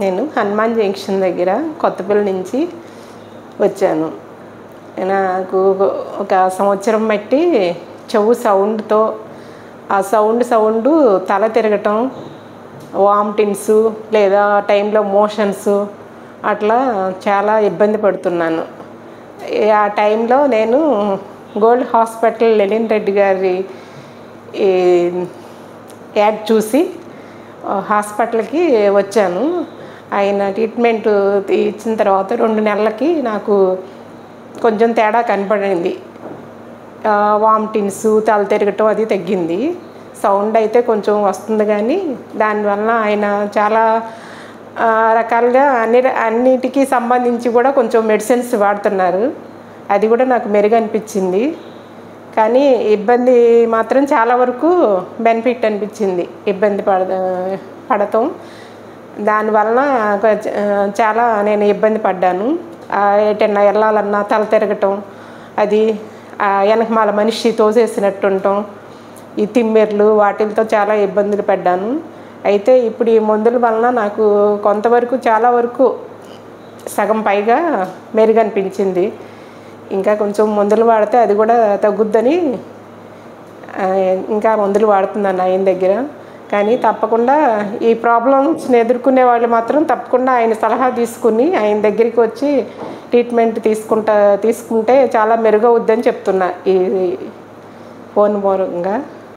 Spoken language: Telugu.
నేను హనుమాన్ జంక్షన్ దగ్గర కొత్తపల్లి నుంచి వచ్చాను. నాకు ఒక సంవత్సరం బట్టి చెవు సౌండ్తో ఆ సౌండ్ తల తిరగటం, వామిటింగ్స్ లేదా టైంలో మోషన్స్ అట్లా చాలా ఇబ్బంది పడుతున్నాను. ఆ టైంలో నేను గోల్డ్ హాస్పిటల్ లెనిన్ రెడ్డి గారి యాడ్ చూసి హాస్పిటల్కి వచ్చాను. ఆయన ట్రీట్మెంట్ ఇచ్చిన తర్వాత 2 నెలలకి నాకు కొంచెం తేడా కనపడింది. వామిటింగ్స్, తల తిరగటం అది తగ్గింది. సౌండ్ అయితే కొంచెం వస్తుంది, కానీ దానివల్ల ఆయన చాలా రకాలుగా అన్నిటికీ సంబంధించి కూడా కొంచెం మెడిసిన్స్ వాడుతున్నారు. అది కూడా నాకు మెరుగు అనిపించింది. కానీ ఇబ్బంది మాత్రం చాలా వరకు బెనిఫిట్ అనిపించింది. ఇబ్బంది పడటం దానివల్ల చాలా నేను ఇబ్బంది పడ్డాను. ఎటన్నా వెళ్ళాలన్నా తల తిరగటం, అది వెనకమాల మనిషి తోసేసినట్టు ఉండటం, ఈ తిమ్మెర్లు వాటితో చాలా ఇబ్బందులు పడ్డాను. అయితే ఇప్పుడు ఈ మందుల వలన నాకు కొంతవరకు చాలా వరకు సగం పైగా మెరుగు అనిపించింది. ఇంకా కొంచెం మందులు వాడితే అది కూడా తగ్గుద్దని ఇంకా మందులు వాడుతున్నాను ఆయన దగ్గర. కానీ తప్పకుండా ఈ ప్రాబ్లమ్స్ని ఎదుర్కొనే వాళ్ళు మాత్రం తప్పకుండా ఆయన సలహా తీసుకుని ఆయన దగ్గరికి వచ్చి ట్రీట్మెంట్ తీసుకుంటే చాలా మెరుగవుద్దని చెప్తున్నా ఈ ఫోన్ మూలంగా.